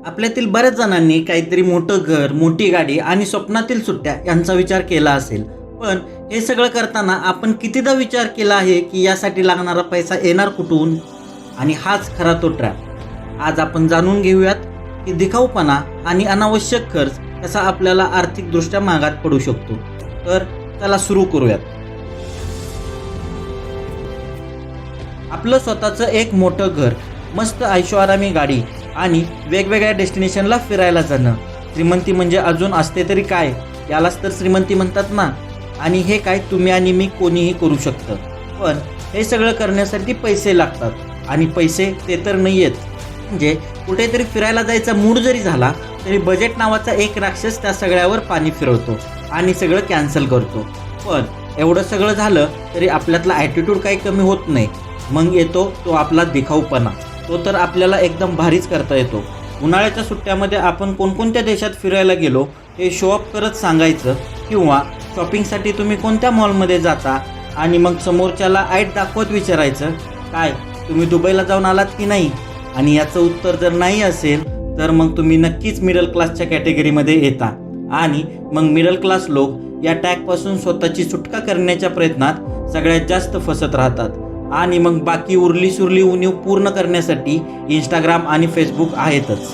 आपल्यातील बऱ्याच जणांनी काहीतरी मोठं घर, मोठी गाडी आणि स्वप्नातील सुट्ट्या यांचा विचार केला असेल. पण हे सगळं करताना आपण कितीदा विचार केला आहे की यासाठी लागणारा पैसा येणार कुठून? आणि हाच खरा तो ट्रॅप. आज आपण जाणून घेऊयात की दिखाऊपणा आणि अनावश्यक खर्च कसा आपल्याला आर्थिकदृष्ट्या मागात पडू शकतो. तर चला सुरू करूयात. आपलं स्वतःचं एक मोठं घर, मस्त ऐशोआरामी गाडी आणि वेगवेगळ्या डेस्टिनेशनला फिरायला जाणं, श्रीमंती म्हणजे अजून असते तरी काय, यालाच तर श्रीमंती म्हणतात ना. आणि हे काय तुम्ही आणि मी कोणीही करू शकतं. पण हे सगळं करण्यासाठी पैसे लागतात. आणि पैसे ते तर नाही आहेत. म्हणजे कुठेतरी फिरायला जायचा मूड जरी झाला तरी बजेट नावाचा एक राक्षस त्या सगळ्यावर पाणी फिरवतो आणि सगळं कॅन्सल करतो. पण एवढं सगळं झालं तरी आपल्यातला ॲटिट्यूड काही कमी होत नाही. मग येतो तो आपला दिखाऊपणा. तो तर आपल्याला एकदम भारीच करता येतो. उन्हाळ्याच्या सुट्ट्यामध्ये आपण कोणकोणत्या देशात फिरायला गेलो हे शो अप करत सांगायचं, किंवा शॉपिंगसाठी तुम्ही कोणत्या मॉलमध्ये जाता आणि मग समोरच्याला आईट दाखवत विचारायचं, काय तुम्ही दुबईला जाऊन आलात की नाही? आणि याचं उत्तर जर नाही असेल तर मग तुम्ही नक्कीच मिडल क्लासच्या कॅटेगरीमध्ये येता. आणि मग मिडल क्लास लोक या टॅगपासून स्वतःची सुटका करण्याच्या प्रयत्नात सगळ्यात जास्त फसत राहतात. आणि मग बाकी उरली सुरली उणीव पूर्ण करण्यासाठी इंस्टाग्राम आणि फेसबुक आहेतच.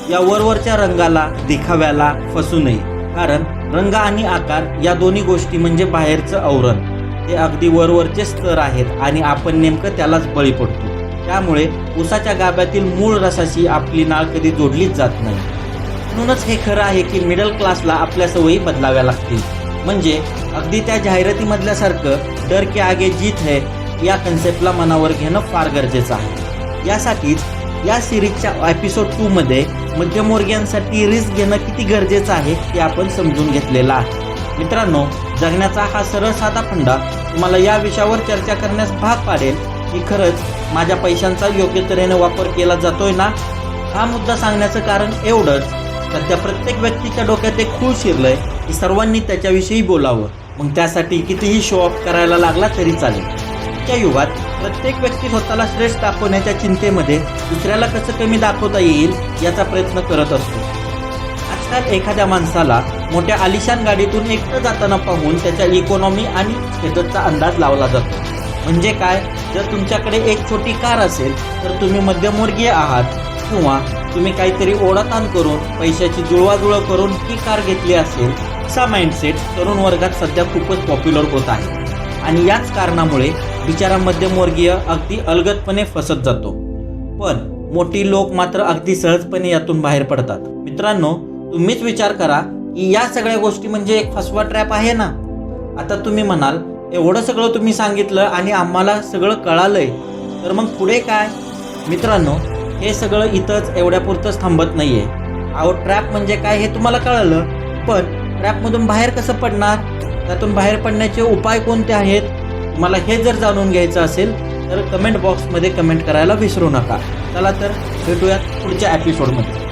या वरवरच्या रंगाला, दिखाव्याला फसू नये. कारण रंग आणि आकार या दोन्ही गोष्टी म्हणजे बाहेरचं आवरण. ते अगदी वरवरचे स्तर आहेत आणि आपण नेमकं त्यालाच बळी पडतो. त्यामुळे उसाच्या गाभ्यातील मूळ रसाशी आपली नाळ कधी जोडलीच जात नाही. म्हणूनच हे खरं आहे की मिडल क्लासला आपल्या सवयी बदलाव्या लागतील. म्हणजे अगदी त्या जाहिरातीमधल्यासारखं डर के आगे जीत है या कन्सेप्टला मनावर घेणं फार गरजेचं आहे. यासाठीच या सिरीजच्या एपिसोड 2 मध्ये मध्यमवर्गीयांसाठी रिस्क घेणं किती गरजेचं आहे ते आपण समजून घेतलेलं आहे. मित्रांनो, जगण्याचा हा सरळ साधा फंडा तुम्हाला या विषयावर चर्चा करण्यास भाग पाडेल की खरंच माझ्या पैशांचा योग्य तऱ्हेने वापर केला जातोय ना. हा मुद्दा सांगण्याचं कारण एवढंच, सध्या प्रत्येक व्यक्तीच्या डोक्यात एक खूळ शिरलंय की सर्वांनी त्याच्याविषयी बोलावं. मग त्यासाठी कितीही शो ऑफ करायला लागला तरी चालेल. आजच्या युगात प्रत्येक व्यक्ती स्वतःला श्रेष्ठ दाखवण्याच्या चिंतेमध्ये दुसऱ्याला कसं कमी दाखवता येईल याचा प्रयत्न करत असतो. आजकाल एखाद्या माणसाला मोठ्या आलिशान गाडीतून एकटं जाताना पाहून त्याच्या इकॉनॉमी आणि स्टेटसचा अंदाज लावला जातो. म्हणजे काय, जर तुमच्याकडे एक छोटी कार असेल तर तुम्ही मध्यमवर्गीय आहात, किंवा तुम्ही काहीतरी ओढाताण करून पैशाची जुळवाजुळव करून ही कार घेतली असेल. असा माइंडसेट तरुण वर्गात सध्या खूपच पॉप्युलर होत आहे. आणि याच कारणामुळे बिचारा मध्यमवर्गीय अगदी अलगदपणे फसत जातो. पण मोठी लोक मात्र अगदी सहजपणे यातून बाहेर पडतात. मित्रांनो, तुम्हीच विचार करा की या सगळ्या गोष्टी म्हणजे एक फसवा ट्रॅप आहे ना. आता तुम्ही म्हणाल, एवढं सगळं तुम्ही सांगितलं आणि आम्हाला सगळं कळालंय, तर मग पुढे काय? मित्रांनो, हे सगळं इथंच एवढ्यापुरतंच थांबत नाहीये. अहो, ट्रॅप म्हणजे काय हे तुम्हाला कळालं, पण ट्रॅपमधून बाहेर कसं पडणार, त्यातून बाहेर पडण्याचे उपाय कोणते आहेत, तुम्हाला हे जर जाणून घ्यायचं असेल तर कमेंट बॉक्समध्ये कमेंट करायला विसरू नका. चला तर भेटूयात पुढच्या एपिसोडमध्ये.